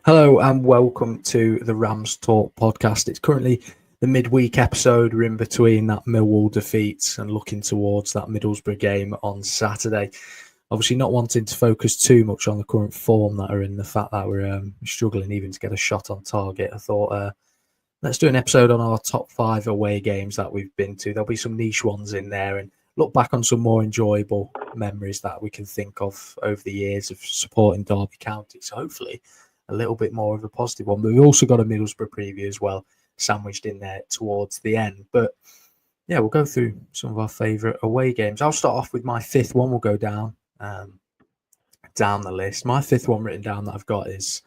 Hello and welcome to the Rams Talk podcast. It's currently the midweek episode. We're in between that Millwall defeat and looking towards that Middlesbrough game on Saturday. Obviously not wanting to focus too much on the current form that are in, the fact that we're struggling even to get a shot on target. I thought let's do an episode on our top 5 away games that we've been to. There'll be some niche ones in there and look back on some more enjoyable memories that we can think of over the years of supporting Derby County. So hopefully a little bit more of a positive one. But we've also got a Middlesbrough preview as well, sandwiched in there towards the end. But yeah, we'll go through some of our favourite away games. I'll start off with my 5th one. We'll go down the list. My 5th one written down that I've got is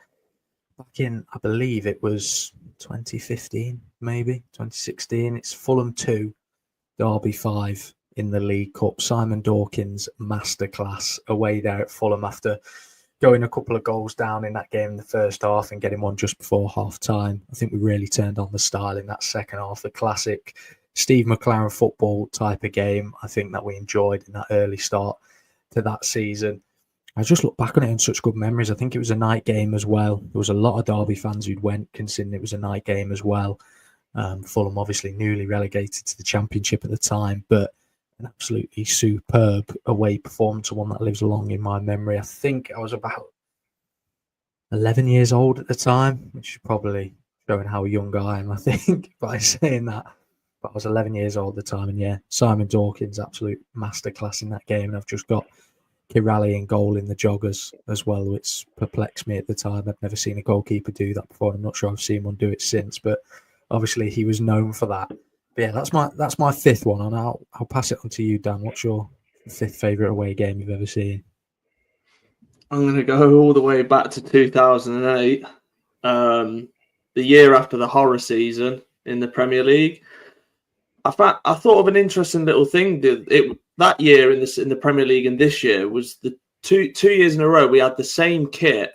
back in, I believe it was 2015, maybe 2016. It's Fulham 2, Derby 5 in the League Cup. Simon Dawkins masterclass away there at Fulham after going a couple of goals down in that game in the first half and getting one just before half time. I think we really turned on the style in that second half. The classic Steve McLaren football type of game, I think, that we enjoyed in that early start to that season. I just look back on it in such good memories. I think it was a night game as well. There was a lot of Derby fans who'd went considering it was a night game as well. Fulham obviously newly relegated to the Championship at the time, but an absolutely superb away performance, one that lives long in my memory. I think I was about 11 years old at the time, which is probably showing how young I am, I think, by saying that. But I was 11 years old at the time, and yeah, Simon Dawkins, absolute masterclass in that game. And I've just got Kirali in goal in the joggers as well, which perplexed me at the time. I've never seen a goalkeeper do that before. I'm not sure I've seen one do it since, but obviously he was known for that. But yeah, that's my 5th one, and I'll pass it on to you, Dan. What's your 5th favourite away game you've ever seen? I'm going to go all the way back to 2008, the year after the horror season in the Premier League. I thought of an interesting little thing. That year in the Premier League and this year was the two years in a row we had the same kit,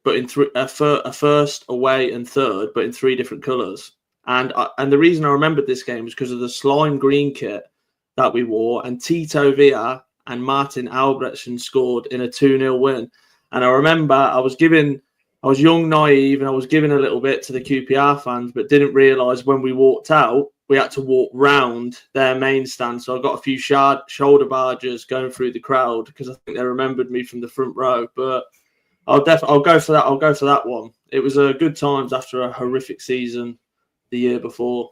but in a first, away, and third, but in 3 different colours. And the reason I remembered this game was because of the slime green kit that we wore, and Tito Villa and Martin Albrechtsen scored in a 2-0 win. And I remember I was young, naive, and I was giving a little bit to the QPR fans, but didn't realise when we walked out, we had to walk round their main stand. So I got a few shoulder barges going through the crowd because I think they remembered me from the front row. But I'll go for that. I'll go for that one. It was a good times after a horrific season the year before.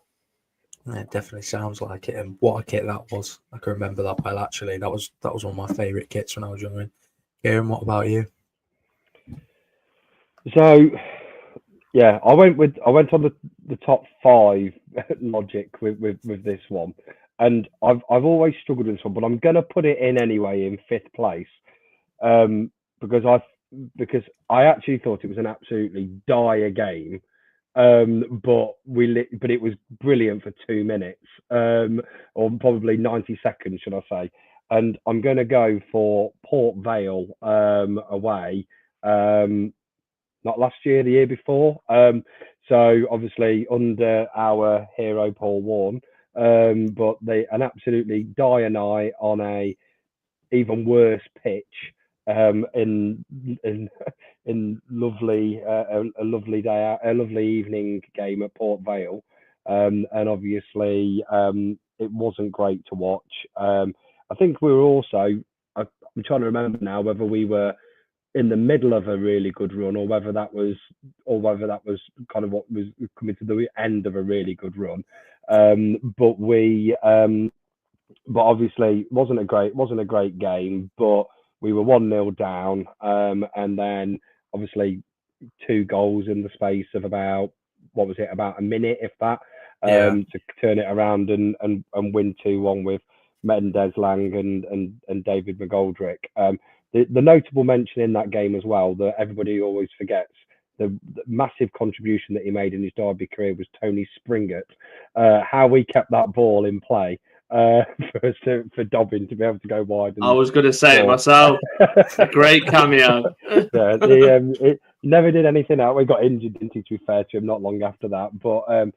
It definitely sounds like it, and what a kit that was. I can remember that well, actually. That was one of my favourite kits when I was younger. Kieran, what about you? So, yeah, I went on the top 5 logic with this one, and I've always struggled with this one, but I'm gonna put it in anyway in 5th place, because I actually thought it was an absolutely dire game. But it was brilliant for 2 minutes, or probably 90 seconds, should I say? And I'm going to go for Port Vale away, not last year, the year before. So obviously under our hero Paul Warne, but an absolutely dire night on a even worse pitch. In lovely a lovely day out, a lovely evening game at Port Vale, and obviously it wasn't great to watch. I think we were also, I'm trying to remember now whether we were in the middle of a really good run or whether that was kind of what was coming to the end of a really good run. But obviously wasn't a great game, but we were 1-0 down, and then obviously 2 goals in the space of about a minute, if that, to turn it around and win 2-1 with Mendes Lang and David McGoldrick. The notable mention in that game as well that everybody always forgets, the massive contribution that he made in his Derby career was Tony Springett. How we kept that ball in play. For Dobbin to be able to go wide. I was going to say it myself. A great cameo. Yeah, it never did anything out. We got injured, didn't he, to be fair to him, not long after that. But so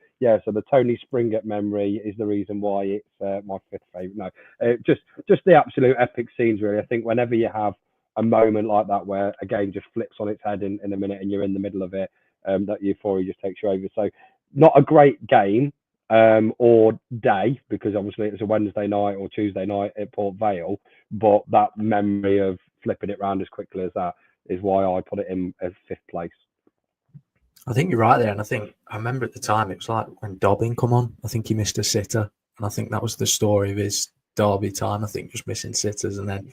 the Tony Springett memory is the reason why it's my 5th favourite. No, just the absolute epic scenes, really. I think whenever you have a moment like that where a game just flips on its head in a minute and you're in the middle of it, that euphoria just takes you over. So not a great game or day, because obviously it was a Wednesday night or Tuesday night at Port Vale, but that memory of flipping it round as quickly as that is why I put it in as 5th place. I think you're right there, and I remember at the time it was like when Dobbin come on. I think he missed a sitter, and I think that was the story of his Derby time. I think just missing sitters, and then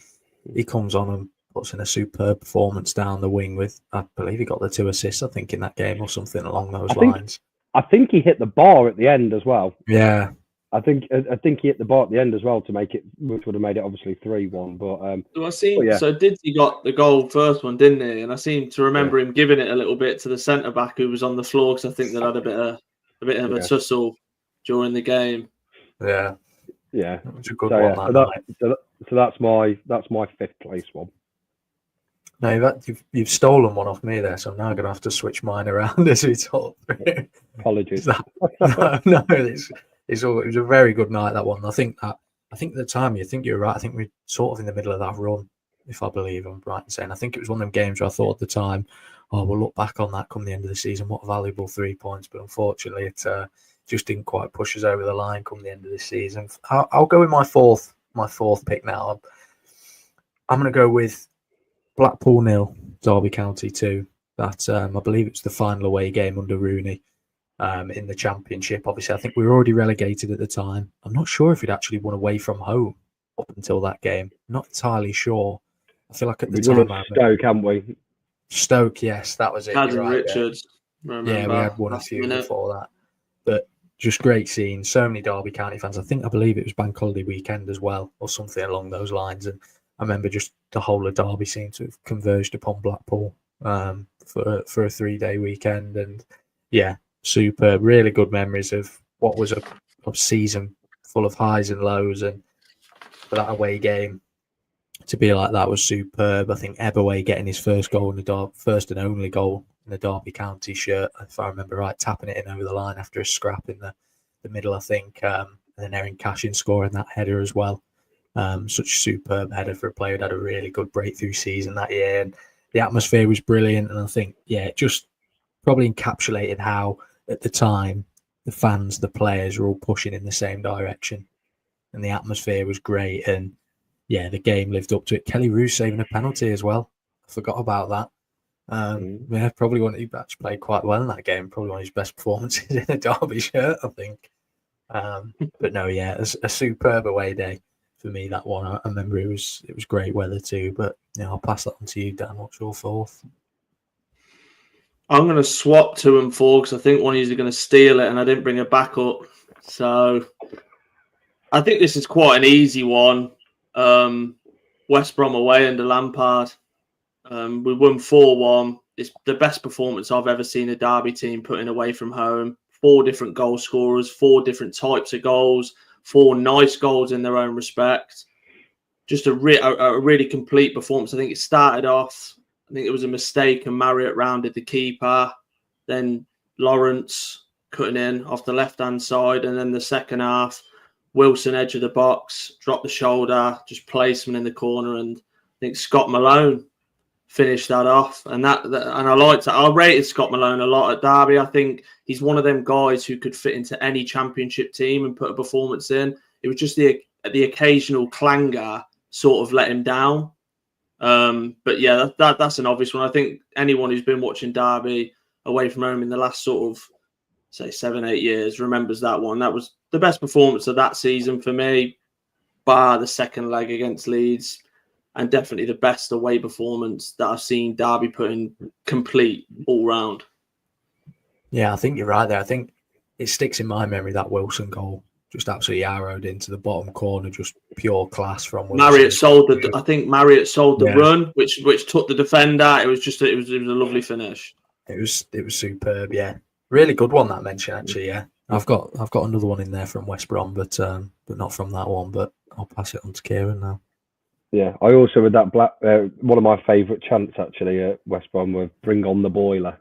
he comes on and puts in a superb performance down the wing with, I believe he got the 2 assists, I think, in that game or something along those lines. I think he hit the bar at the end as well. Yeah. I think he hit the bar at the end as well to make it, which would have made it obviously 3-1. But so Didsy got the goal first one, didn't he? And I seem to remember him giving it a little bit to the centre back who was on the floor, because I think they had a bit of a tussle during the game. Yeah, it was a good one. So that's my 5th place one. No, you've stolen one off me there, so I'm now going to have to switch mine around as we talk. Apologies. No, it was a very good night, that one. I think at the time, you're right. I think we're sort of in the middle of that run, if I believe I'm right in saying. I think it was one of them games where I thought at the time, we'll look back on that come the end of the season. What a valuable 3 points. But unfortunately, it just didn't quite push us over the line come the end of the season. I'll go with my fourth pick now. I'm going to go with Blackpool 0, Derby County 2. That I believe it's the final away game under Rooney. In the Championship. Obviously, I think we were already relegated at the time. I'm not sure if we'd actually won away from home up until that game. Not entirely sure. I feel like at the time... Stoke, haven't we? Stoke, yes, that was it. Adam Richards. Yeah, we had won a few before that. But just great scene. So many Derby County fans. I believe it was Bank Holiday weekend as well, or something along those lines. And I remember just the whole of Derby seemed to have converged upon Blackpool for a 3-day weekend. And yeah, superb, really good memories of what was a season full of highs and lows, and for that away game to be like that was superb. I think Eberway getting his first goal in the first and only goal in the Derby County shirt, if I remember right, tapping it in over the line after a scrap in the middle, I think, and then Erin Cashin scoring that header as well. Such a superb header for a player who had a really good breakthrough season that year, and the atmosphere was brilliant. And I think, it just probably encapsulated how at the time the fans, the players were all pushing in the same direction, and the atmosphere was great. And the game lived up to it. Kelly Roos saving a penalty as well. I forgot about that. Probably one he actually played quite well in that game. Probably one of his best performances in a Derby shirt, I think. But no, a superb away day for me, that one. I remember it was great weather too. But I'll pass that on to you, Dan. What's your fourth? I'm going to swap 2 and 4 because I think one of you are going to steal it, and I didn't bring it back up. So I think this is quite an easy one. West Brom away under Lampard. We won 4-1. It's the best performance I've ever seen a Derby team putting away from home. 4 different goal scorers, 4 different types of goals, 4 nice goals in their own respect. Just a really complete performance. I think it started off, I think it was a mistake and Marriott rounded the keeper. Then Lawrence cutting in off the left-hand side. And then the second half, Wilson edge of the box, dropped the shoulder, just placement in the corner. And I think Scott Malone finished that off. And I rated Scott Malone a lot at Derby. I think he's one of them guys who could fit into any championship team and put a performance in. It was just the occasional clanger sort of let him down. But yeah, that's an obvious one. I think anyone who's been watching Derby away from home in the last sort of, say, 7-8 years remembers that one. That was the best performance of that season for me, bar the second leg against Leeds, and definitely the best away performance that I've seen Derby put in complete all round. Yeah, I think you're right there. I think it sticks in my memory, that Wilson goal. Just absolutely arrowed into the bottom corner, just pure class from Wilson. Marriott sold the run, which took the defender. It was a lovely finish. It was superb, yeah. Really good one, that mention, actually, yeah. I've got another one in there from West Brom, but not from that one. But I'll pass it on to Kieran now. Yeah, I also with that one of my favourite chants actually at West Brom was "Bring on the boiler"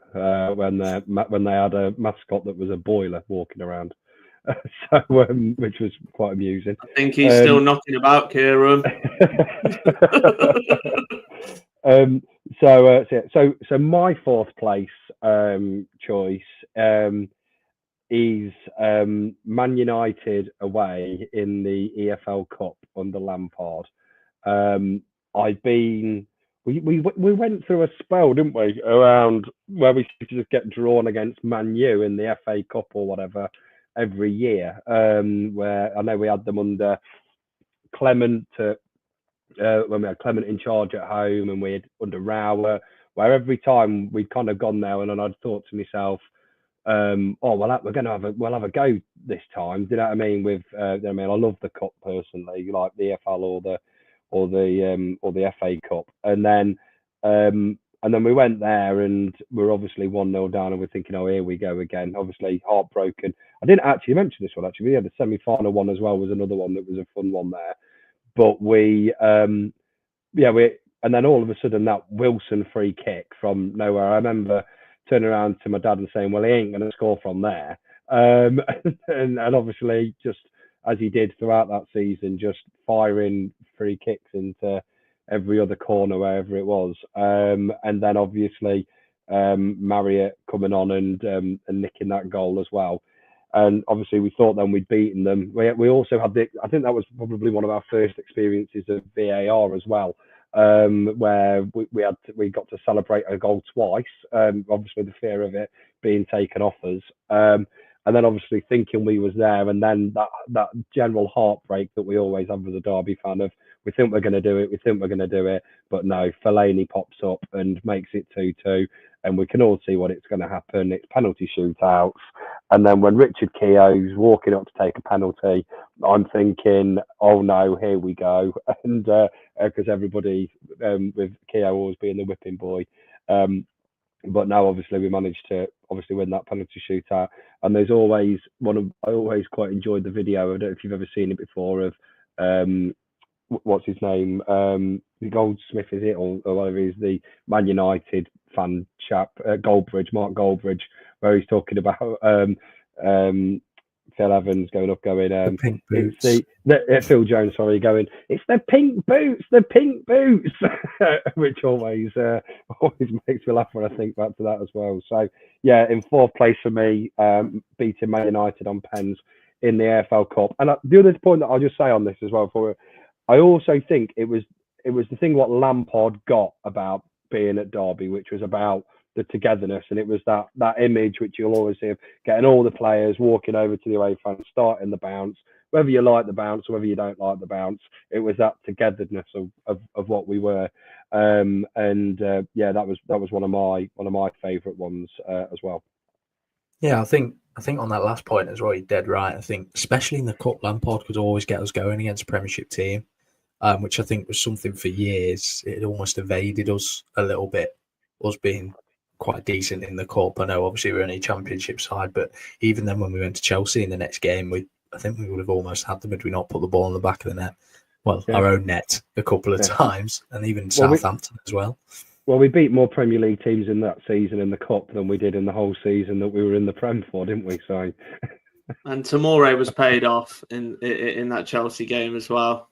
when they had a mascot that was a boiler walking around. So, which was quite amusing. I think he's still knocking about, Kieran. So my fourth place choice is Man United away in the EFL Cup under Lampard. We went through a spell, didn't we, around where we used to just get drawn against Man U in the FA Cup or whatever every year. Where I know we had them under Clement when we had Clement in charge at home, and we had under Rauer, where every time we'd kind of gone there, and then I'd thought to myself, we'll have a go this time. Do you know what I mean? I love the cup personally, like the EFL or the FA Cup, and then we went there, and we're obviously 1-0 down, and we're thinking, oh, here we go again. Obviously heartbroken. I didn't actually mention this one actually. Yeah, the semi-final one as well was another one that was a fun one there. But and then all of a sudden that Wilson free kick from nowhere. I remember turning around to my dad and saying, well, he ain't going to score from there. And obviously, just as he did throughout that season, just firing free kicks into every other corner, wherever it was. And then obviously Marriott coming on and nicking that goal as well. And obviously we thought then we'd beaten them. We also had I think that was probably one of our first experiences of VAR as well, where we got to celebrate a goal twice. Obviously the fear of it being taken off us, and then obviously thinking we was there, and then that general heartbreak that we always have as a Derby fan of we think we're going to do it, but no, Fellaini pops up and makes it 2-2, and we can all see what it's going to happen. It's penalty shootouts. And then when Richard Keogh's walking up to take a penalty, I'm thinking, oh no, here we go. And because everybody with Keogh always being the whipping boy. But now obviously we managed to win that penalty shootout. And there's always I always quite enjoyed the video. I don't know if you've ever seen it before of what's his name? Goldsmith, is it? Or whatever it is, the Man United fan chap, Mark Goldbridge, where he's talking about Phil Evans going, the pink boots. Phil Jones, sorry, going, it's the pink boots, which always makes me laugh when I think back to that as well. So yeah, in fourth place for me, beating Man United on pens in the AFL Cup. And the other point that I'll just say on this as well, I also think it was the thing what Lampard got about being at Derby, which was about the togetherness, and it was that image which you'll always see of getting all the players walking over to the away fans, starting the bounce, whether you like the bounce or whether you don't like the bounce. It was that togetherness of what we were, that was one of my favourite ones as well. Yeah, I think on that last point as well, you're dead right. I think especially in the cup, Lampard could always get us going against a Premiership team, which I think was something for years. It almost evaded us a little bit, us being quite decent in the cup. I know obviously we're only a Championship side, but even then when we went to Chelsea in the next game, I think we would have almost had them had we not put the ball in the back of the net. Well, our own net a couple of times, and even Southampton as well. Well, we beat more Premier League teams in that season in the cup than we did in the whole season that we were in the Prem for, didn't we? So, and Tomori was paid off in that Chelsea game as well.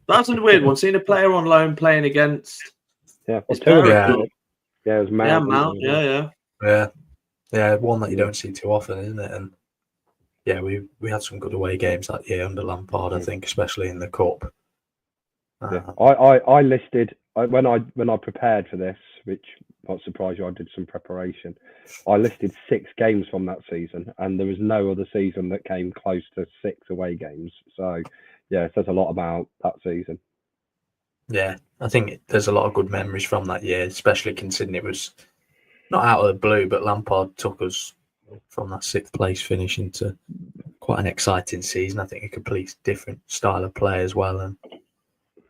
That's a weird one. Seeing a player on loan playing against. Yeah, his parent. Yeah, it was Mount. Yeah, one that you don't see too often, isn't it? And yeah, we had some good away games that year under Lampard, I think, especially in the cup. I listed when I prepared for this, which not surprise you, I did some preparation. I listed 6 games from that season, and there was no other season that came close to 6 away games. So yeah, it says a lot about that season. Yeah, I think there's a lot of good memories from that year, especially considering it was not out of the blue, but Lampard took us from that 6th place finish into quite an exciting season. I think a complete different style of play as well. And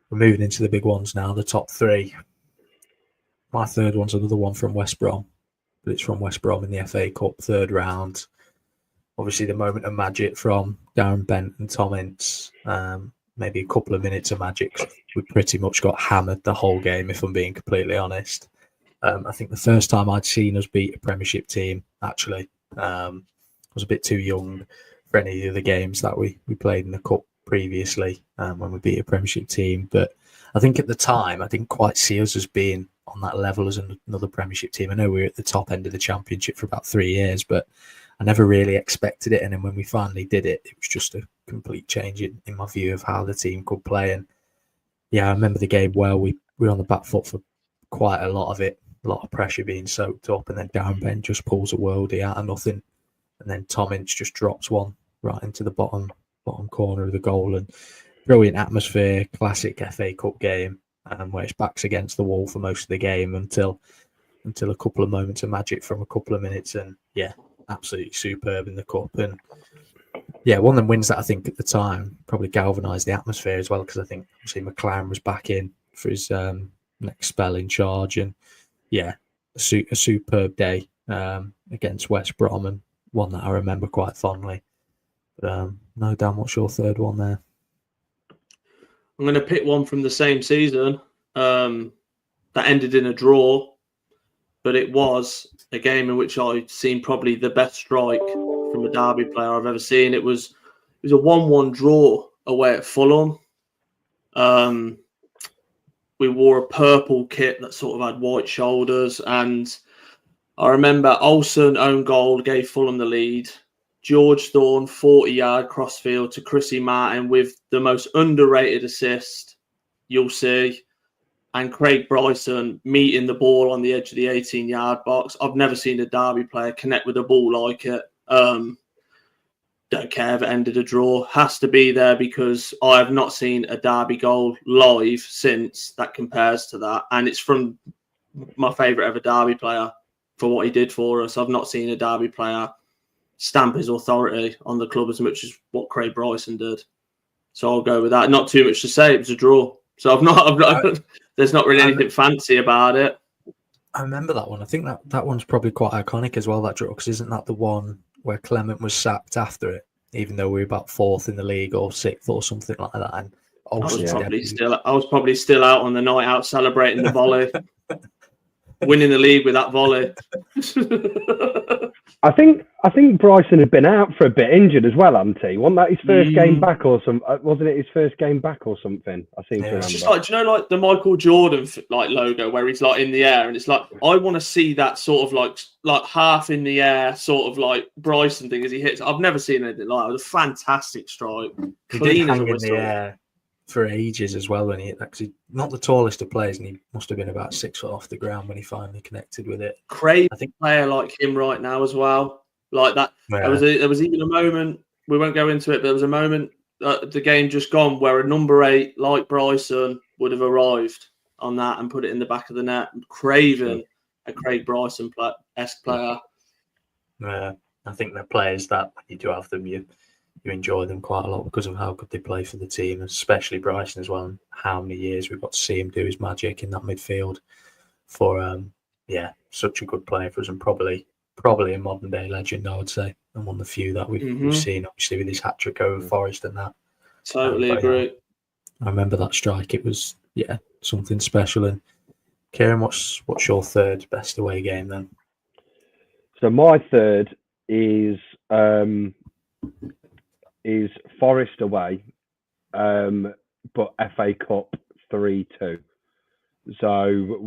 we're moving into the big ones now, the top 3. My third one's another one from West Brom, but it's from West Brom in the FA Cup 3rd round. Obviously, the moment of magic from Darren Bent and Tom Ince. Maybe a couple of minutes of magic. We pretty much got hammered the whole game, if I'm being completely honest. I think the first time I'd seen us beat a Premiership team, actually, I was a bit too young for any of the games that we played in the Cup previously when we beat a Premiership team. But I think at the time, I didn't quite see us as being on that level as another Premiership team. I know we were at the top end of the Championship for about 3 years, but I never really expected it. And then when we finally did it, it was just a complete change in my view of how the team could play. And yeah, I remember the game well. We were on the back foot for quite a lot of it, a lot of pressure being soaked up, and then Darren Bent just pulls a worldie out of nothing. And then Tom Ince just drops one right into the bottom corner of the goal. And brilliant atmosphere, classic FA Cup game, where it's backs against the wall for most of the game until a couple of moments of magic from a couple of minutes. And yeah, absolutely superb in the cup. And yeah, one of them wins that I think at the time probably galvanised the atmosphere as well, because I think obviously McLaren was back in for his next spell in charge. And yeah, a superb day against West Brom, and one that I remember quite fondly. But no, Dan, what's your third one there? I'm going to pick one from the same season that ended in a draw, but it was a game in which I'd seen probably the best strike from a derby player I've ever seen. It was a 1-1 draw away at Fulham. We wore a purple kit that sort of had white shoulders, and I remember Olsen own goal gave Fulham the lead. George Thorne 40-yard crossfield to Chrissy Martin with the most underrated assist you'll see, and Craig Bryson meeting the ball on the edge of the 18-yard box. I've never seen a derby player connect with a ball like it. Don't care if it ended a draw. Has to be there, because I have not seen a derby goal live since that compares to that. And it's from my favourite ever derby player for what he did for us. I've not seen a derby player stamp his authority on the club as much as what Craig Bryson did. So I'll go with that. Not too much to say. It was a draw. So I've not there's not really anything fancy about it. I remember that one. I think that one's probably quite iconic as well, that draw, because isn't that the one where Clement was sacked after it, even though we were about 4th in the league or 6th or something like that? And I was probably still out on the night out celebrating the volley. Winning the league with that volley. I think Bryson had been out for a bit, injured as well, hadn't he? Wasn't that his first game back or something? Wasn't it his first game back or something? I seem to remember. It's just like, do you know, like the Michael Jordan like logo where he's like in the air, and it's like I want to see that sort of like half in the air sort of like Bryson thing as he hits. I've never seen anything like that. It was a fantastic strike, clean as a whistle. In the air for ages as well when he hit that, because he's not the tallest of players, and he must have been about 6 foot off the ground when he finally connected with it. Crazy player like him right now as well, like that. Yeah. There was even a moment, we won't go into it, but there was a moment the game just gone where a number 8 like Bryson would have arrived on that and put it in the back of the net, craving a Craig Bryson-esque player. Yeah, I think they're players that when you do have them, you enjoy them quite a lot because of how good they play for the team, especially Bryson as well, and how many years we've got to see him do his magic in that midfield for, such a good player for us, and probably a modern day legend, I would say, and one of the few that we've seen, obviously, with his hat-trick over Forest and that. Totally agree. I remember that strike. It was, something special. And Kieran, what's your third best away game then? So my third is Forest away, but FA Cup 3-2. So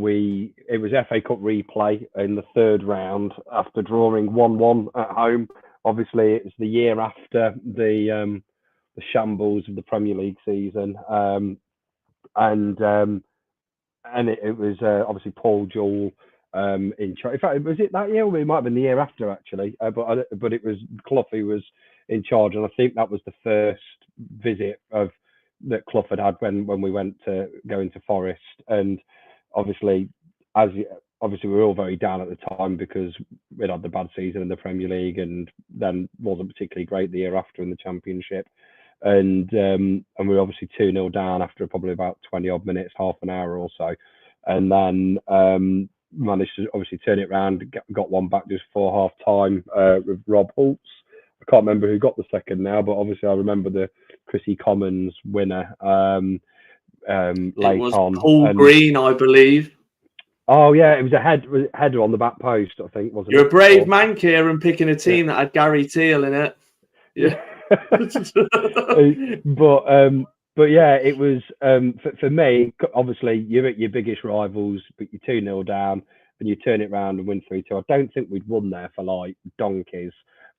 it was FA Cup replay in the third round after drawing 1-1 at home. Obviously, it was the year after the shambles of the Premier League season, and it was obviously Paul Jewell in charge. In fact, was it that year? Or it might have been the year after, actually. But it was Clough who was in charge, and I think that was the first visit that Clough had when we went to go into Forest. And obviously we were all very down at the time because we'd had the bad season in the Premier League, and then wasn't particularly great the year after in the Championship. And we were obviously 2-0 down after probably about 20 odd minutes, half an hour or so, and then managed to obviously turn it around, got one back just before half time with Rob Holtz. I can't remember who got the second now, but obviously I remember the Chrissy Commons winner late on. Paul Green, I believe. Oh yeah, it was a header on the back post, I think, wasn't it? You're a brave man, Kieran, picking a team that had Gary Teal in it. Yeah. But But yeah, it was for me. Obviously, you're at your biggest rivals, but you're 2-0 down, and you turn it around and win 3-2. I don't think we'd won there for like donkeys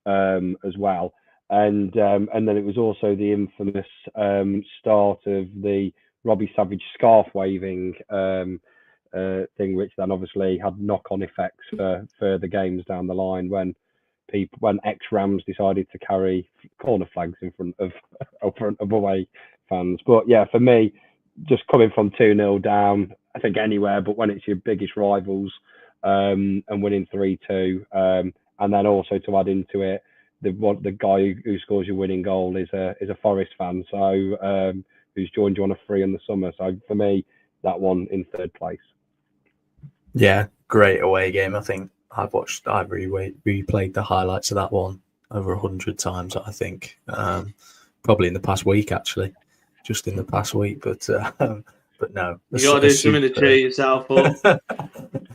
as well. And then it was also the infamous start of the Robbie Savage scarf waving thing, which then obviously had knock-on effects for further games down the line when ex-Rams decided to carry corner flags in front of away fans. But yeah, for me, just coming from 2-0 down, I think anywhere, but when it's your biggest rivals and winning 3-2, and then also to add into it, the guy who scores your winning goal is a Forest fan, so who's joined you on a free in the summer. So for me, that one in third place. Yeah, great away game. I think I've replayed the highlights of that one over 100 times. I think probably in the past week, actually, just in the past week. But no, you got to do something to cheer yourself up.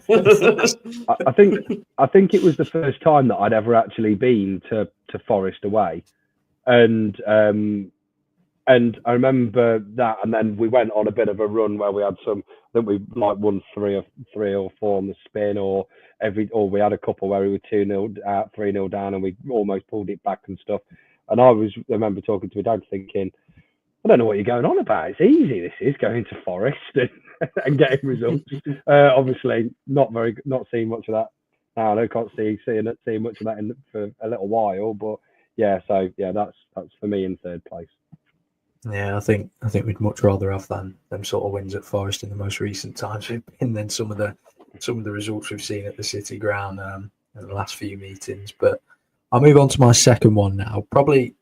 I think it was the first time that I'd ever actually been to Forest away, and I remember that, and then we went on a bit of a run where we had some. I think we like won three or four on the spin, or we had a couple where we were 2-0 3-0 down, and we almost pulled it back and stuff. And I remember talking to my dad, thinking, I don't know what you're going on about. It's easy. This is going to Forest and getting results. Obviously, not seeing much of that now. I can't see much of that for a little while. But yeah, so yeah, that's for me in third place. Yeah, I think we'd much rather have them sort of wins at Forest in the most recent times we've been than some of the results we've seen at the City Ground in the last few meetings. But I'll move on to my second one now. Probably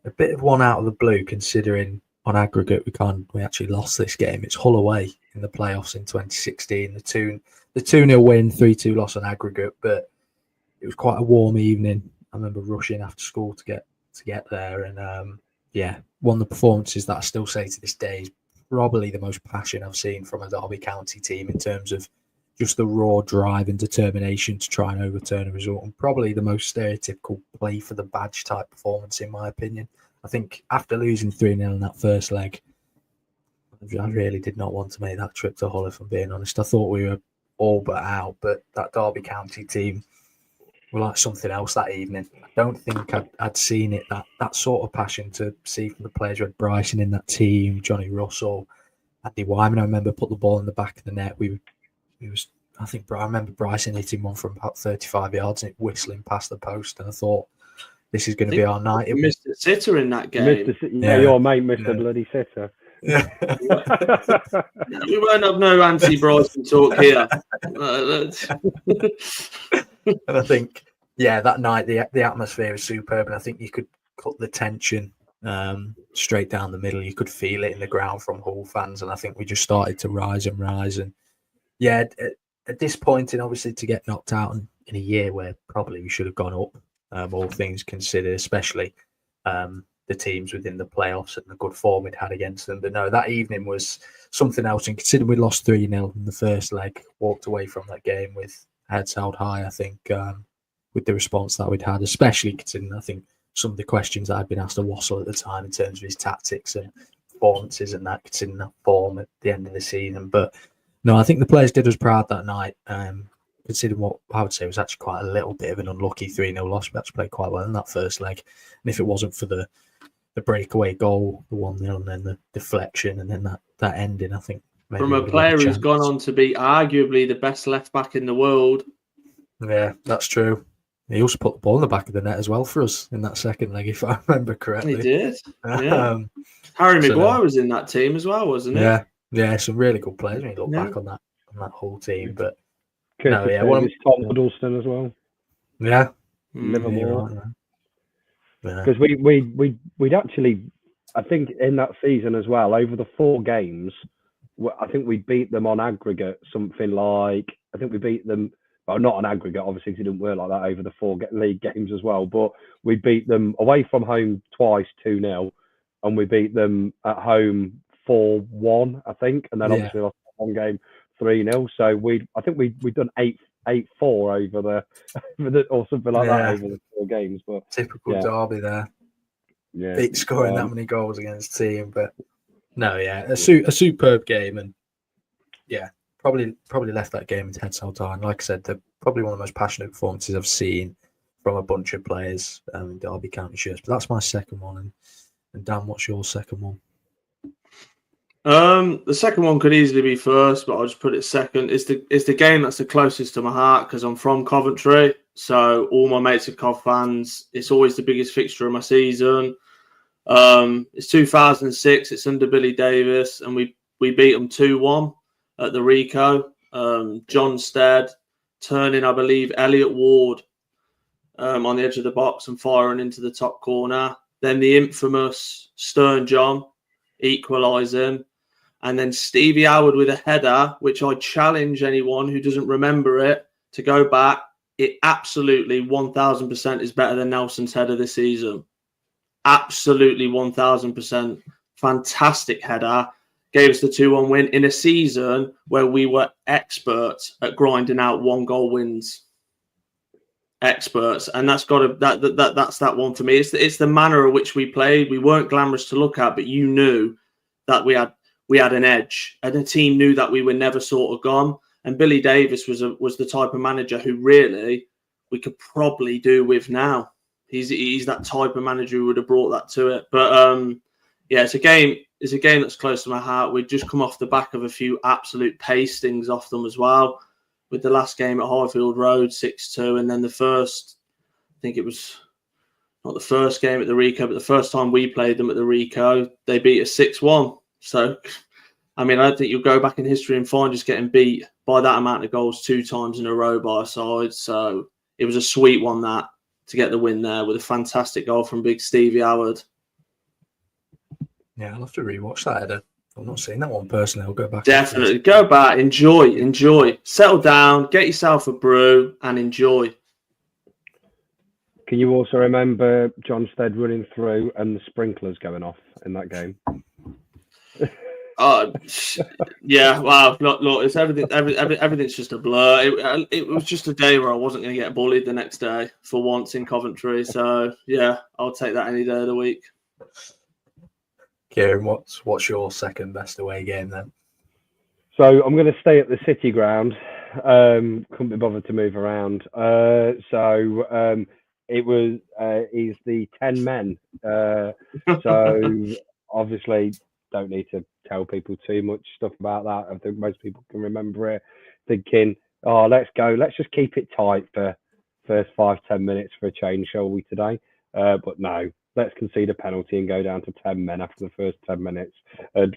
a bit of one out of the blue, considering on aggregate we actually lost this game. It's Hull away in the playoffs in 2016. The 2-0 win, 3-2 loss on aggregate, but it was quite a warm evening. I remember rushing after school to get there, and one of the performances that I still say to this day is probably the most passion I've seen from a Derby County team in terms of just the raw drive and determination to try and overturn a result, and probably the most stereotypical play for the badge type performance, in my opinion. I think after losing 3-0 in that first leg, I really did not want to make that trip to Hull, if I'm being honest. I thought we were all but out, but that Derby County team were like something else that evening. I don't think I'd seen it, that sort of passion to see from the players. We had Bryson in that team, Johnny Russell, Andy Wyman. I remember put the ball in the back of the net. I remember Bryson hitting one from about 35 yards and it whistling past the post, and I thought, this is going to be our night. You missed a sitter in that game. Your mate missed a bloody sitter. Yeah. We won't have no anti-Bryson talk here. And I think, that night the atmosphere was superb, and I think you could cut the tension straight down the middle. You could feel it in the ground from Hull fans, and I think we just started to rise. And disappointing, obviously, to get knocked out in a year where probably we should have gone up, all things considered, especially the teams within the playoffs and the good form we'd had against them. But no, that evening was something else, and considering we lost 3-0 in the first leg, walked away from that game with heads held high, I think, with the response that we'd had, especially considering, I think, some of the questions that I'd been asked of Wassell at the time in terms of his tactics and performances and that, considering that form at the end of the season. But no, I think the players did us proud that night, considering what I would say was actually quite a little bit of an unlucky 3-0 loss. We actually played quite well in that first leg. And if it wasn't for the breakaway goal, the 1-0, and then the deflection, and then that ending, I think, from a player who's gone on to be arguably the best left back in the world. Yeah, that's true. He also put the ball in the back of the net as well for us in that second leg, if I remember correctly. He did. Yeah. Harry Maguire was in that team as well, wasn't he? Yeah, some really good players when you look back on that whole team. But Tom Huddleston as well. Yeah, Livermore. Because we'd actually, I think in that season as well, over the 4 games, I think we beat them on aggregate something like, I think we beat them, well, not on aggregate, obviously, because it didn't work like that over the 4 league games as well, but we beat them away from home twice, 2-0, and we beat them at home 4-1, I think, and then obviously lost one game 3-0. So I think we'd done 8-4 over the or something like that over the 4 games. But typical Derby there. Yeah, Scoring that many goals against the team, but No, yeah, a superb game, and yeah, probably left that game in head held down. Like I said, they're probably one of the most passionate performances I've seen from a bunch of players in Derby County shirts. But that's my second one. And Dan, what's your second one? The second one could easily be first, but I'll just put it second. It's the game that's the closest to my heart because I'm from Coventry. So all my mates are Cov fans. It's always the biggest fixture of my season. It's 2006. It's under Billy Davis, and we beat them 2-1 at the Rico. John Stead turning, I believe, Elliot Ward on the edge of the box and firing into the top corner. Then the infamous Stern John equalising. And then Stevie Howard with a header, which I challenge anyone who doesn't remember it to go back. It absolutely 1,000% is better than Nelson's header this season. Absolutely 1,000%. Fantastic header. Gave us the 2-1 win in a season where we were experts at grinding out 1-goal wins. Experts. And that's that's that one for me. It's the manner in which we played. We weren't glamorous to look at, but you knew that we had an edge, and the team knew that we were never sort of gone. And Billy Davis was the type of manager who really we could probably do with now. He's that type of manager who would have brought that to it. But yeah, it's a game that's close to my heart. We'd just come off the back of a few absolute pastings off them as well, with the last game at Highfield Road 6-2, and then the first, I think it was not the first game at the Rico, but the first time we played them at the Rico, they beat us 6-1. So, I mean, I don't think you'll go back in history and find us getting beat by that amount of goals 2 times in a row by a side. So it was a sweet one that to get the win there with a fantastic goal from big Stevie Howard. Yeah, I'll have to rewatch that header. I've not seen that one personally. I'll go back. Definitely. Go back, enjoy. Settle down, get yourself a brew and enjoy. Can you also remember John Stead running through and the sprinklers going off in that game? Yeah, wow. Look, it's everything's just a blur. It was just a day where I wasn't going to get bullied the next day for once in Coventry. So, yeah, I'll take that any day of the week. Kieran, what's your second best away game then? So I'm going to stay at the City ground. Couldn't be bothered to move around. It was he's the 10 men. So obviously don't need to tell people too much stuff about that. I think most people can remember it. Thinking, oh, let's just keep it tight for first 5-10 minutes for a change, shall we today? But no. Let's concede a penalty and go down to 10 men after the first 10 minutes. And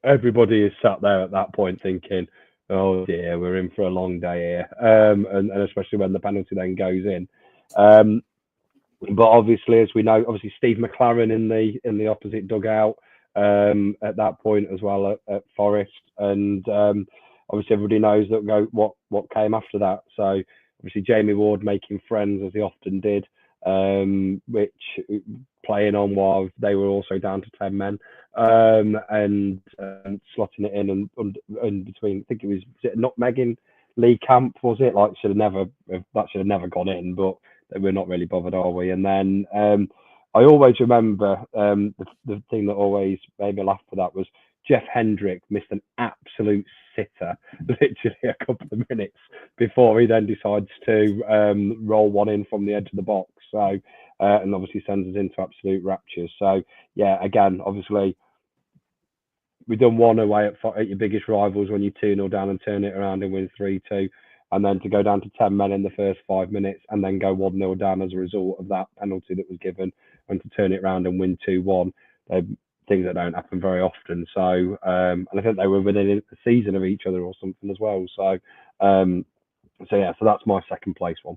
everybody is sat there at that point thinking, oh dear, we're in for a long day here. And especially when the penalty then goes in. But obviously, as we know, Steve McLaren in the opposite dugout at that point as well at Forest. And obviously everybody knows what came after that. So obviously Jamie Ward making friends as he often did. Which playing on while they were also down to 10 men, and slotting it in between. I think was it Nutmeg in Lee Camp, was it? Like should have never gone in, but we're not really bothered, are we? And then I always remember the thing that always made me laugh for that was Jeff Hendrick missed an absolute sitter literally a couple of minutes before he then decides to roll one in from the edge of the box. So, and obviously sends us into absolute raptures. So, yeah, again, obviously, we've done one away at your biggest rivals when you 2-0 down and turn it around and win 3-2. And then to go down to 10 men in the first 5 minutes and then go 1-0 down as a result of that penalty that was given and to turn it around and win 2-1. Things that don't happen very often. So, and I think they were within a season of each other or something as well. So that's my second place one.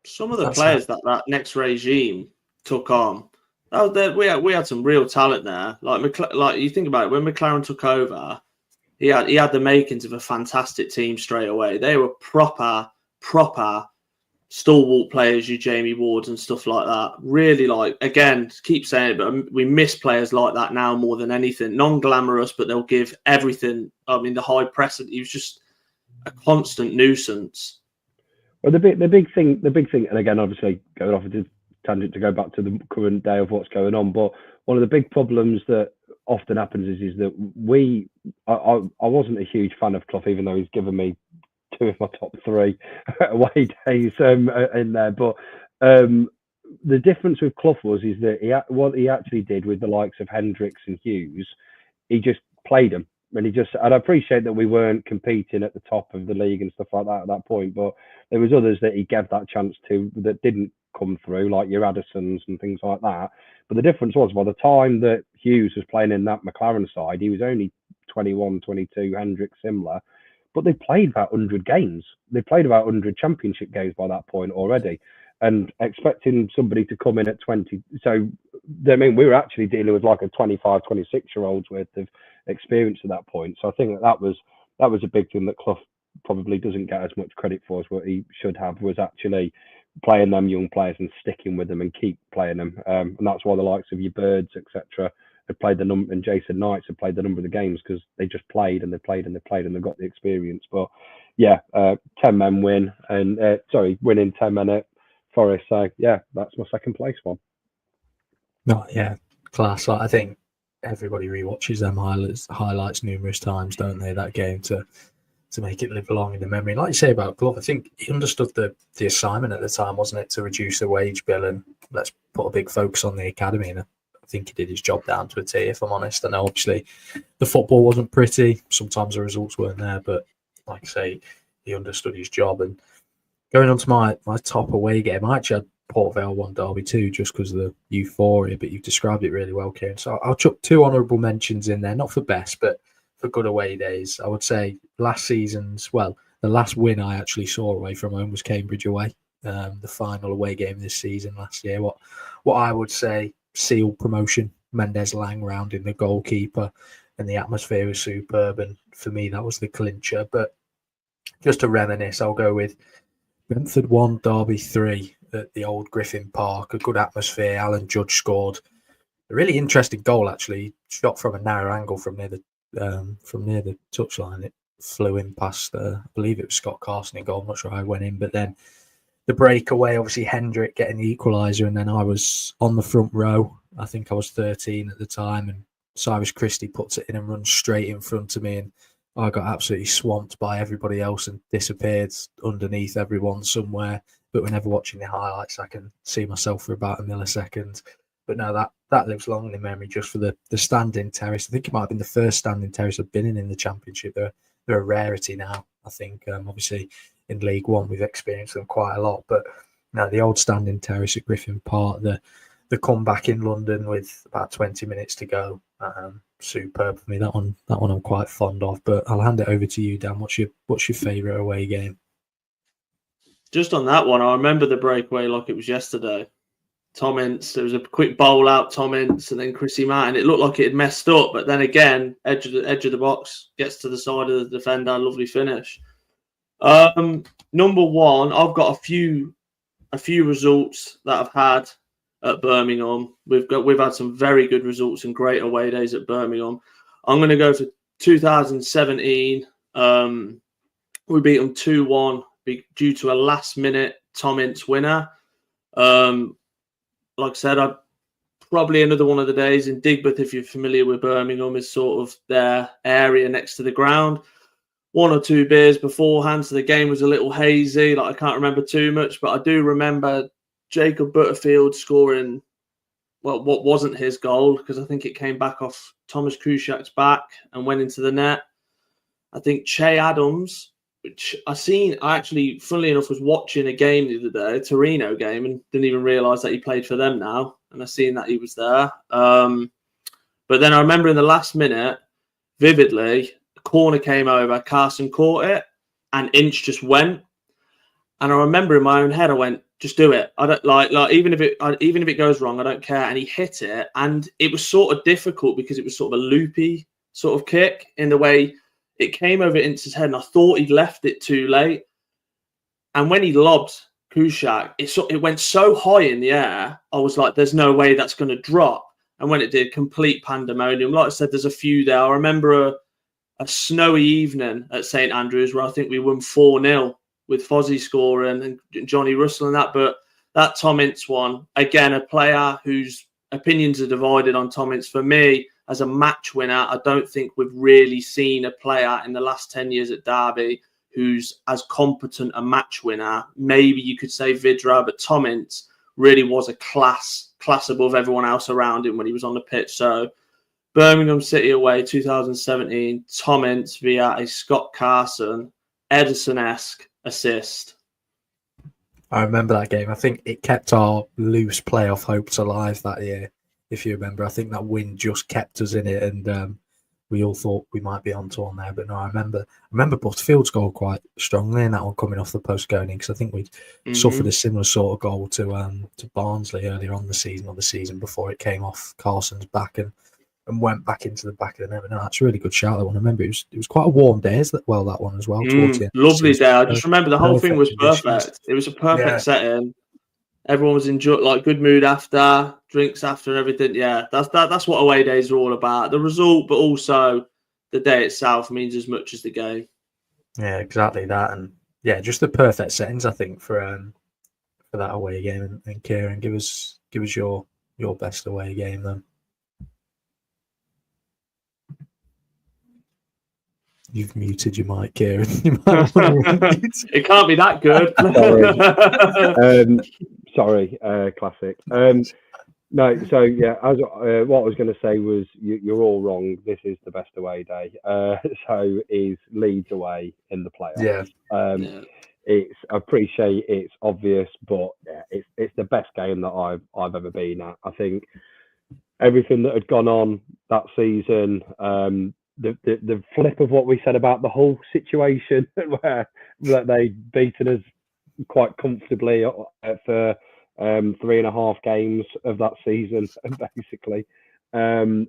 Some of the players that next regime took on, we had some real talent there. Like you think about it, when McLaren took over, he had the makings of a fantastic team straight away. They were proper stalwart players, you Jamie Wards and stuff like that. Really, again, keep saying it, but we miss players like that now more than anything. Non-glamorous, but they'll give everything. I mean, the high press, he was just a constant nuisance. Well, the big thing, and again, obviously, going off into tangent to go back to the current day of what's going on, but one of the big problems that often happens is that I wasn't a huge fan of Clough, even though he's given me 2 of my top 3 away days in there. But the difference with Clough is that what he actually did with the likes of Hendricks and Hughes, he just played them. And I appreciate that we weren't competing at the top of the league and stuff like that at that point, but there was others that he gave that chance to that didn't come through, like your Addisons and things like that. But the difference was, by the time that Hughes was playing in that McLaren side, he was only 21, 22, Hendricks similar, but they played about 100 games. They played about 100 championship games by that point already. And expecting somebody to come in at 20. So, I mean, we were actually dealing with like a 25, 26-year-old's worth of experience at that point. So I think that was a big thing that Clough probably doesn't get as much credit for as what he should have, was actually playing them young players and sticking with them and keep playing them. And that's why the likes of your Birds, etc., had played the number, and Jason Knights had played the number of the games, because they just played and they played and they played and they got the experience. But yeah, 10 men win, and winning 10 men at Forest. So yeah, that's my second place one. No, yeah, class. I think everybody rewatches them highlights numerous times, don't they? That game to make it live long in the memory. Like you say about Clough, I think he understood the assignment at the time, wasn't it, to reduce the wage bill and let's put a big focus on the academy. And I think he did his job down to a T, if I'm honest. I know obviously the football wasn't pretty. Sometimes the results weren't there, but like I say, he understood his job. And going on to my top away game, I actually had Port Vale 1 Derby 2 just because of the euphoria, but you've described it really well, Kieran. So I'll chuck 2 honourable mentions in there, not for best, but for good away days. I would say the last win I actually saw away from home was Cambridge away, the final away game this season last year. What I would say sealed promotion. Mendes Lang rounding the goalkeeper, and the atmosphere was superb, and for me that was the clincher. But just to reminisce, I'll go with Brentford 1 Derby 3 at the old Griffin Park. A good atmosphere. Alan Judge scored a really interesting goal, actually, shot from a narrow angle from near the touchline. It flew in past I believe it was Scott Carson in goal. I'm not sure how it went in, but then the breakaway, obviously Hendrick getting the equaliser, and then I was on the front row. I think I was 13 at the time, and Cyrus Christie puts it in and runs straight in front of me, and I got absolutely swamped by everybody else and disappeared underneath everyone somewhere. But whenever watching the highlights, I can see myself for about a millisecond. But no, that lives long in the memory just for the standing terrace. I think it might have been the first standing terrace I've been in the Championship. They're a rarity now, I think. Obviously, in League One, we've experienced them quite a lot. But no, the old standing terrace at Griffin Park, the comeback in London with about 20 minutes to go, superb for me. That one I'm quite fond of. But I'll hand it over to you, Dan. What's your favourite away game? Just on that one, I remember the breakaway like it was yesterday. Tom Ince, there was a quick bowl out, Tom Ince, and then Chrissy Martin. It looked like it had messed up, but then again, edge of the box, gets to the side of the defender, lovely finish. Number one, I've got a few results that I've had at Birmingham. We've had some very good results and great away days at Birmingham. I'm going to go for 2017. We beat them 2-1 due to a last-minute Tom Ince winner. Like I said, probably another one of the days in Digbeth, if you're familiar with Birmingham, is sort of their area next to the ground. 1 or 2 beers beforehand, so the game was a little hazy. I can't remember too much, but I do remember Jacob Butterfield scoring, well, what wasn't his goal, because I think it came back off Thomas Kuszak's back and went into the net. I think Che Adams, which I actually, funnily enough, was watching a game the other day, a Torino game, and didn't even realise that he played for them now. And I seen that he was there. But then I remember in the last minute, vividly, the corner came over, Carson caught it, and Inch just went. And I remember in my own head, I went, just do it. I don't like even if it goes wrong, I don't care. And he hit it, and it was sort of difficult because it was sort of a loopy sort of kick in the way it came over Ince's head, and I thought he'd left it too late. And when he lobbed Kuszak, it went so high in the air, I was like, there's no way that's going to drop. And when it did, complete pandemonium. Like I said, there's a few there. I remember a snowy evening at St Andrews where I think we won 4-0 with Fozzie scoring and Johnny Russell and that. But that Tom Ince one, again, a player whose opinions are divided on Tom Ince. For me, as a match winner, I don't think we've really seen a player in the last 10 years at Derby who's as competent a match winner. Maybe you could say Vidra, but Tom Ince really was a class above everyone else around him when he was on the pitch. So Birmingham City away 2017, Tom Ince via a Scott Carson Ederson-esque assist. I remember that game. I think it kept our loose playoff hopes alive that year. If you remember, I think that win just kept us in it, and we all thought we might be onto one there. But no, I remember Butterfield's goal quite strongly in that one coming off the post going in, because I think we'd suffered a similar sort of goal to Barnsley earlier on the season or the season before it came off Carson's back and went back into the back of the net. No, that's a really good shout. That one. I remember it was quite a warm day that one as well. Towards the end lovely day. I just remember the whole thing was perfect. Conditions. It was a perfect setting. Everyone was enjoying, good mood after, drinks after, and everything. Yeah, that's what away days are all about. The result, but also the day itself means as much as the game. Yeah, exactly that, and yeah, just the perfect settings, I think, for that away game. And Kieran, give us your best away game then. You've muted your mic, Kieran. You might want to mute. It can't be that good. Sorry, classic. No, so yeah, as what I was going to say was you're all wrong. This is the best away day. So is Leeds away in the playoffs. Yeah. It's I appreciate it's obvious, but yeah, it's the best game that I've ever been at. I think everything that had gone on that season. The flip of what we said about the whole situation, where that they'd beaten us quite comfortably for 3.5 games of that season, basically. And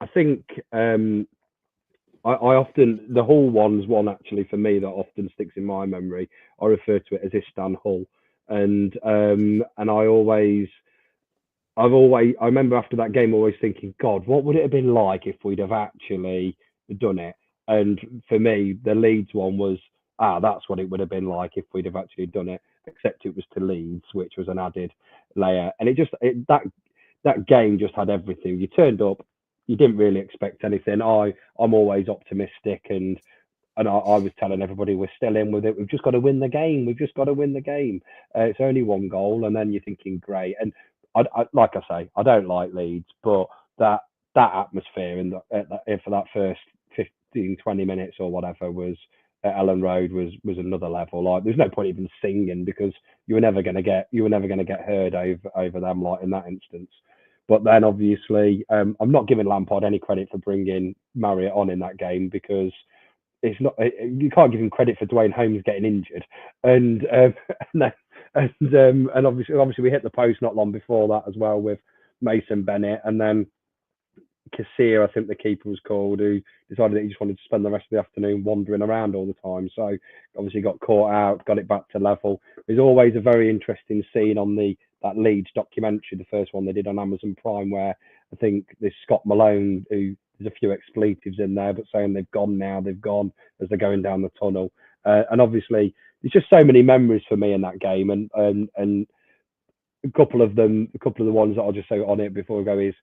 I think I often, the Hull one's one actually for me that often sticks in my memory. I refer to it as Istan Hull, and I remember after that game always thinking, God, what would it have been like if we'd have actually done it? And for me, the Leeds one was, that's what it would have been like if we'd have actually done it, except it was to Leeds, which was an added layer. And that game just had everything. You turned up, you didn't really expect anything. I'm always optimistic, and I was telling everybody we're still in with it. We've just got to win the game. It's only one goal, and then you're thinking, great. And I like I say, I don't like Leeds, but that atmosphere for that first 15-20 minutes or whatever was at Ellen Road was another level. Like, there's no point even singing, because you were never going to get heard over them, like in that instance. But then obviously, I'm not giving Lampard any credit for bringing Marriott on in that game, because it's not, you can't give him credit for Dwayne Holmes getting injured, and obviously we hit the post not long before that as well with Mason Bennett, and then Kassir, I think the keeper was called, who decided that he just wanted to spend the rest of the afternoon wandering around all the time. So obviously got caught out, got it back to level. There's always a very interesting scene on that Leeds documentary, the first one they did on Amazon Prime, where I think this Scott Malone, who there's a few expletives in there, but saying they've gone as they're going down the tunnel. And obviously, there's just so many memories for me in that game, and a couple of the ones that I'll just say on it before we go is,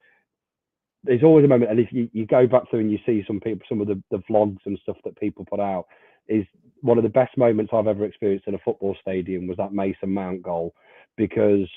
there's always a moment, and if you go back through and you see some of the vlogs and stuff that people put out, is one of the best moments I've ever experienced in a football stadium was that Mason Mount goal, because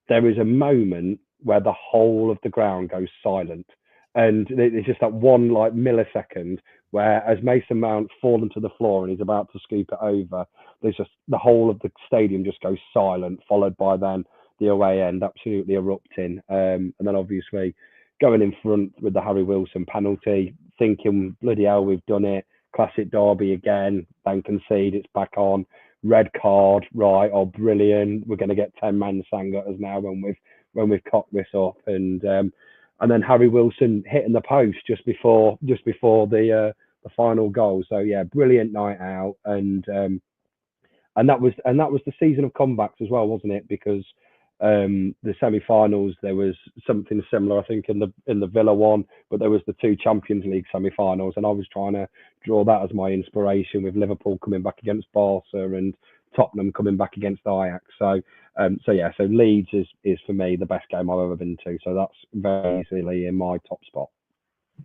there is a moment where the whole of the ground goes silent, and it's just that one like millisecond where, as Mason Mount's fallen to the floor and he's about to scoop it over, there's just the whole of the stadium just goes silent, followed by then the away end absolutely erupting, and then obviously going in front with the Harry Wilson penalty, thinking, bloody hell, we've done it. Classic Derby again, then concede, it's back on. Red card, right? Oh, brilliant. We're going to get 10 men sang at us now when we've cocked this up. And then Harry Wilson hitting the post just before the final goal. So yeah, brilliant night out. And that was the season of comebacks as well, wasn't it? Because the semi-finals, there was something similar, I think, in the Villa one, but there was the 2 Champions League semi-finals, and I was trying to draw that as my inspiration, with Liverpool coming back against Barca and Tottenham coming back against Ajax. So So Leeds is for me the best game I've ever been to. So that's very easily in my top spot.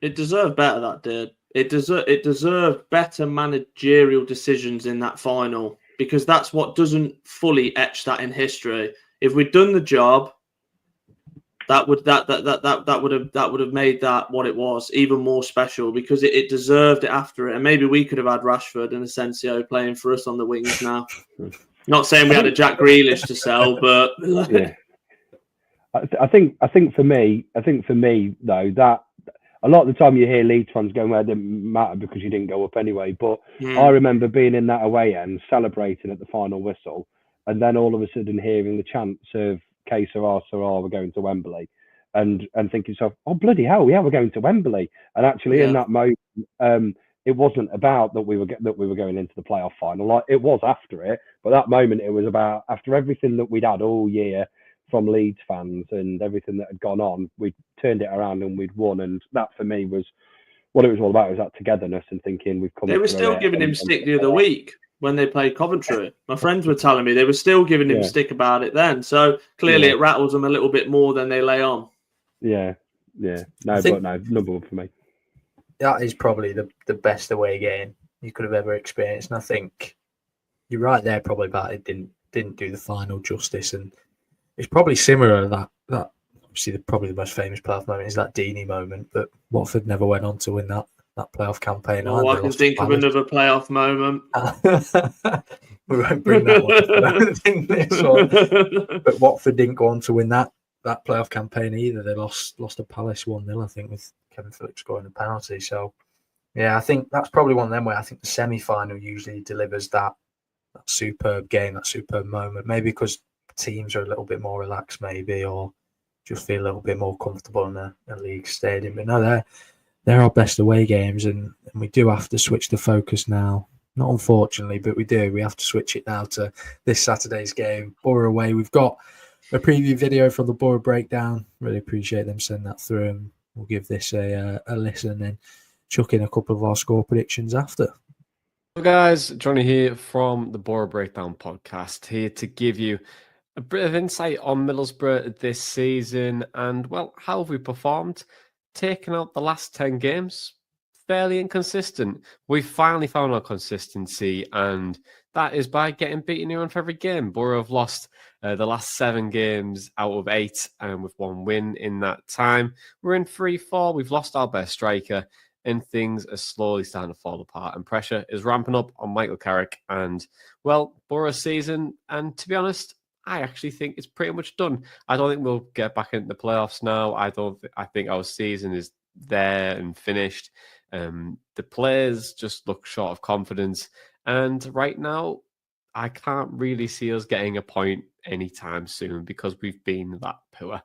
It deserved better, that did. It deserved better managerial decisions in that final, because that's what doesn't fully etch that in history. If we'd done the job, that would have made that what it was even more special, because it deserved it after it. And maybe we could have had Rashford and Asensio playing for us on the wings now. Not saying we had a Jack Grealish to sell, but yeah. I think for me though, that a lot of the time you hear Leeds fans going, well, it didn't matter because you didn't go up anyway. But I remember being in that away end, celebrating at the final whistle, and then all of a sudden hearing the chants of "Que sera, sera, we're going to Wembley," and thinking to yourself, oh bloody hell, yeah, we're going to Wembley. And actually, in that moment, it wasn't about that we were going into the playoff final. Like, it was after it, but that moment it was about, after everything that we'd had all year from Leeds fans and everything that had gone on, we turned it around and we'd won. And that for me was what it was all about, was that togetherness and thinking we've come. They were still giving him stick the other week when they played Coventry. My friends were telling me they were still giving him stick about it then. So clearly it rattles them a little bit more than they lay on. Yeah. No, number one for me. That is probably the best away game you could have ever experienced. And I think you're right there probably about it didn't do the final justice. And it's probably similar to that obviously probably the most famous playoff moment is that Deeney moment, but Watford never went on to win that playoff campaign. Oh, I can think of another playoff moment. We won't bring that one up. I don't think this one. But Watford didn't go on to win that playoff campaign either. They lost to Palace 1-0, I think, with Kevin Phillips scoring a penalty. So, yeah, I think that's probably one of them where I think the semi-final usually delivers that superb game, that superb moment. Maybe because teams are a little bit more relaxed, maybe, or just feel a little bit more comfortable in a league stadium. But no, they're our best away games, and we do have to switch the focus now. Not unfortunately, but we do. We have to switch it now to this Saturday's game, Borough away. We've got a preview video from the Borough breakdown. Really appreciate them sending that through, and we'll give this a listen and chuck in a couple of our score predictions after. Hello guys, Johnny here from the Borough Breakdown podcast, here to give you a bit of insight on Middlesbrough this season and, well, how have we performed? Taking out the last 10 games, fairly inconsistent. We finally found our consistency, and that is by getting beaten here on every game. Borough have lost the last 7 games out of 8, and with 1 win in that time. We're in 3-4. We've lost our best striker, and things are slowly starting to fall apart. And pressure is ramping up on Michael Carrick and, well, Borough's season. And to be honest, I actually think it's pretty much done. I don't think we'll get back into the playoffs now. I think our season is there and finished. The players just look short of confidence. And right now, I can't really see us getting a point anytime soon because we've been that poor.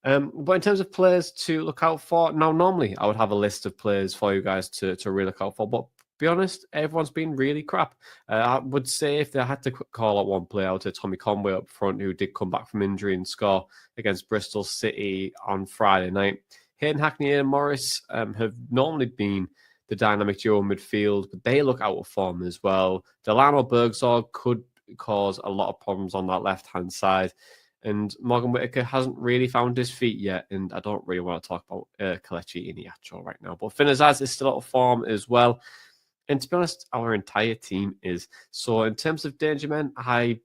But in terms of players to look out for, now normally I would have a list of players for you guys to really look out for, but be honest, everyone's been really crap. I would say if I had to call out one player, I would say Tommy Conway up front, who did come back from injury and score against Bristol City on Friday night. Hayden Hackney and Morris have normally been the dynamic duo in midfield, but they look out of form as well. Delano Bergzorg could cause a lot of problems on that left-hand side. And Morgan Whittaker hasn't really found his feet yet. And I don't really want to talk about Kelechi Iheanacho right now. But Finazaz is still out of form as well. And to be honest, our entire team is. So in terms of danger men, I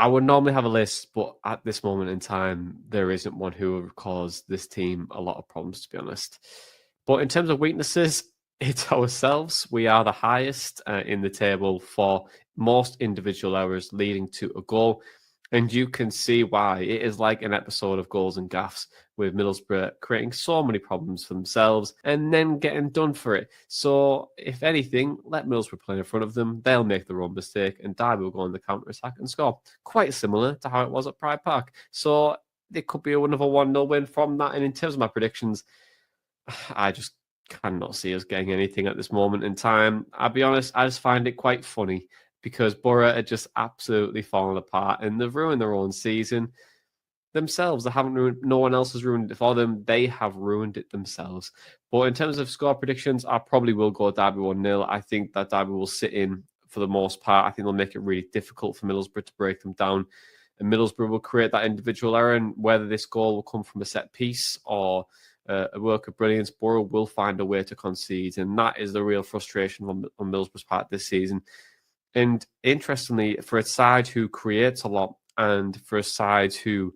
would normally have a list, but at this moment in time, there isn't one who would cause this team a lot of problems, to be honest. But in terms of weaknesses, it's ourselves. We are the highest in the table for most individual errors leading to a goal. And you can see why. It is like an episode of Goals and Gaffs, with Middlesbrough creating so many problems for themselves and then getting done for it. So, if anything, let Middlesbrough play in front of them. They'll make their own mistake and Derby will go on the counter-attack and score. Quite similar to how it was at Pride Park. So, it could be another 1-0 win from that. And in terms of my predictions, I just cannot see us getting anything at this moment in time. I'll be honest, I just find it quite funny, because Borough are just absolutely falling apart and they've ruined their own season themselves. They haven't ruined, no one else has ruined it for them. They have ruined it themselves. But in terms of score predictions, I probably will go Derby 1-0. I think that Derby will sit in for the most part. I think they'll make it really difficult for Middlesbrough to break them down. And Middlesbrough will create that individual error, and whether this goal will come from a set piece or a work of brilliance, Borough will find a way to concede, and that is the real frustration on Middlesbrough's part this season. And interestingly, for a side who creates a lot, and for a side who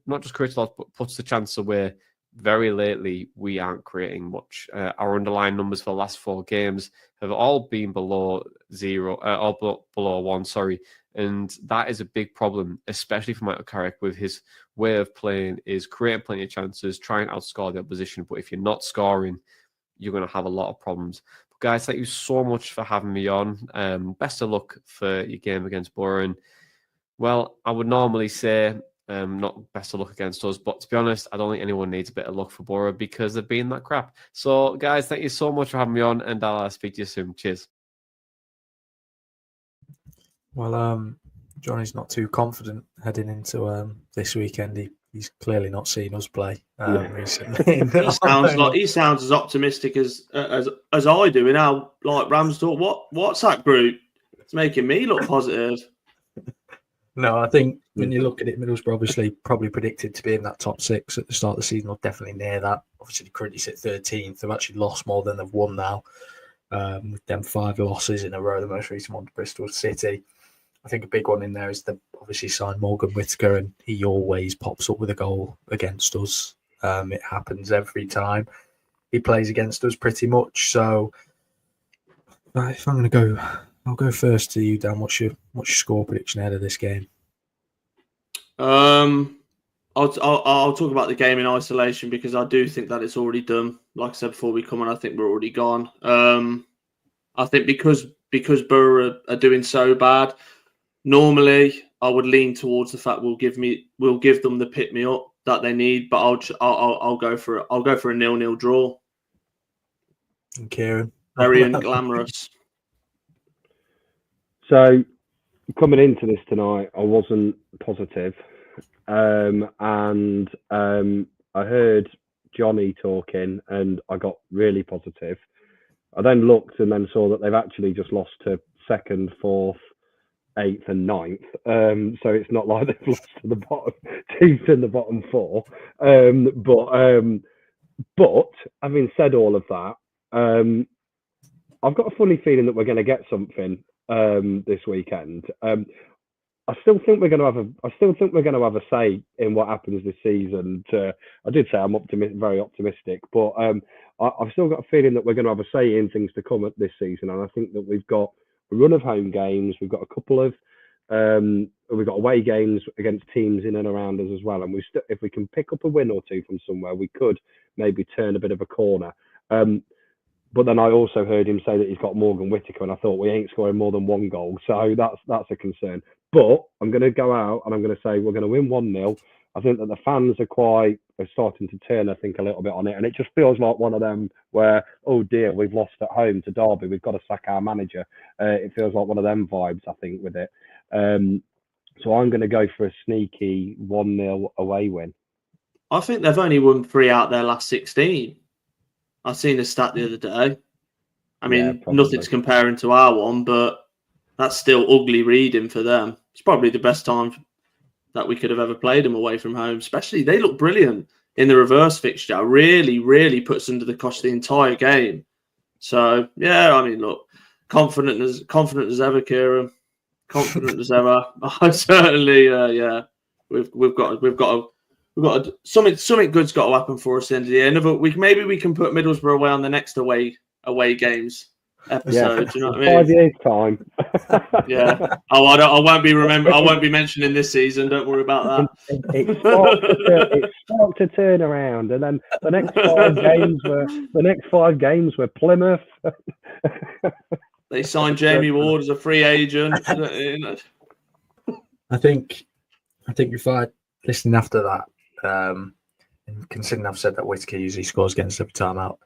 not just creates a lot, but puts the chance away, very lately we aren't creating much. Our underlying numbers for the last 4 games have all been below 0, or below 1, sorry. And that is a big problem, especially for Michael Carrick, with his way of playing is creating plenty of chances, try and outscore the opposition. But if you're not scoring, you're going to have a lot of problems. But guys, thank you so much for having me on. Best of luck for your game against Borough. And, well, I would normally say not best of luck against us, but to be honest, I don't think anyone needs a bit of luck for Borough because they've been that crap. So, guys, thank you so much for having me on, and I'll speak to you soon. Cheers. Well, Johnny's not too confident heading into this weekend. He's clearly not seen us play recently. He sounds as optimistic as I do in our Rams Talk WhatsApp group. It's making me look positive. No, I think when you look at it, Middlesbrough obviously probably predicted to be in that top 6 at the start of the season, or definitely near that. Obviously, they currently sit 13th. They've actually lost more than they've won now, with them 5 losses in a row. The most recent one to Bristol City. I think a big one in there is they obviously signed Morgan Whittaker, and he always pops up with a goal against us. It happens every time he plays against us, pretty much. So, if I'm going to go, I'll go first to you, Dan. What's your score prediction ahead of this game? I'll talk about the game in isolation because I do think that it's already done. Like I said before we come on, I think we're already gone. I think because Borough are doing so bad, normally I would lean towards the fact we'll give them the pick me up that they need, but I'll go for a 0-0 draw. And Kieran, very unglamorous. So coming into this tonight, I wasn't positive, and I heard Johnny talking, and I got really positive. I then looked and then saw that they've actually just lost to 2nd, 4th, 8th and 9th. So it's not like they've lost to the bottom teams in the bottom 4. But having said all of that, I've got a funny feeling that we're going to get something this weekend. I still think we're going to have a say in what happens this season. I did say I'm very optimistic, but I've still got a feeling that we're going to have a say in things to come this season. And I think that we've got a run of home games. We've got a couple of we've got away games against teams in and around us as well. And if we can pick up a win or two from somewhere, we could maybe turn a bit of a corner. But then I also heard him say that he's got Morgan Whittaker, and I thought we ain't scoring more than 1 goal, so that's a concern. But I'm going to go out and I'm going to say we're going to win 1-0. I think that the fans are starting to turn, I think, a little bit on it, and it just feels like one of them where, oh dear, we've lost at home to Derby, we've got to sack our manager. It feels like one of them vibes, I think, with it. So I'm going to go for a sneaky 1-0 away win. I think they've only won 3 out their last 16. I seen a stat the other day. I mean, nothing's comparing to our one, but that's still ugly reading for them. It's probably the best time that we could have ever played them away from home. Especially, they look brilliant in the reverse fixture. Really, really puts under the cosh the entire game. So, yeah, I mean, look, confident as ever, Kieran. Confident as ever. I certainly, yeah. We've got something good's got to happen for us at the end of the year. Maybe we can put Middlesbrough away on the next away games episode. Yeah. Do you know what I mean? 5 years time. Yeah. Oh, I won't be mentioning this season. Don't worry about that. It started to turn around, and then the next 5 games were Plymouth. They signed Jamie Ward as a free agent. I think if I listening after that. And considering I've said that Whittaker usually scores against every time out,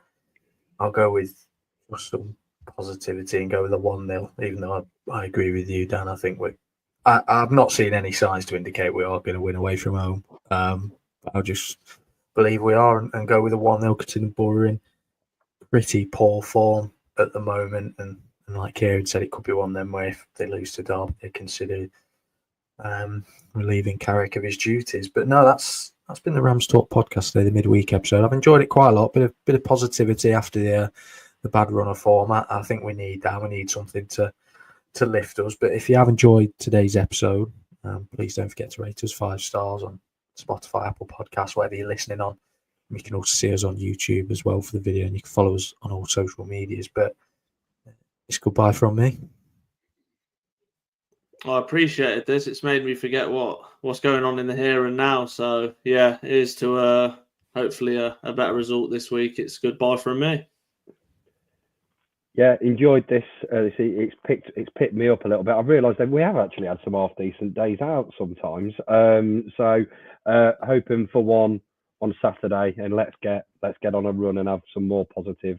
I'll go with some positivity and go with a 1-0, even though I agree with you, Dan. I think I've not seen any signs to indicate we are going to win away from home. I'll just believe we are and go with a 1-0, considering Borough in pretty poor form at the moment, and And like Kieran said, it could be one of them where if they lose to Derby, they consider relieving Carrick of his duties. But no, that's been the Rams Talk podcast today, the midweek episode. I've enjoyed it quite a lot. Bit of positivity after the bad run of form. I think we need that. We need something to lift us. But if you have enjoyed today's episode, please don't forget to rate us 5 stars on Spotify, Apple Podcasts, whatever you're listening on. You can also see us on YouTube as well for the video, and you can follow us on all social medias. But it's goodbye from me. I appreciated this. It's made me forget what's going on in the here and now. So yeah, here's to hopefully a better result this week. It's goodbye from me. Yeah, enjoyed this. It's picked me up a little bit. I've realised that we have actually had some half decent days out sometimes. So hoping for one on Saturday, and let's get on a run and have some more positivity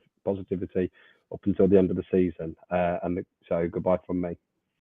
up until the end of the season. And so goodbye from me.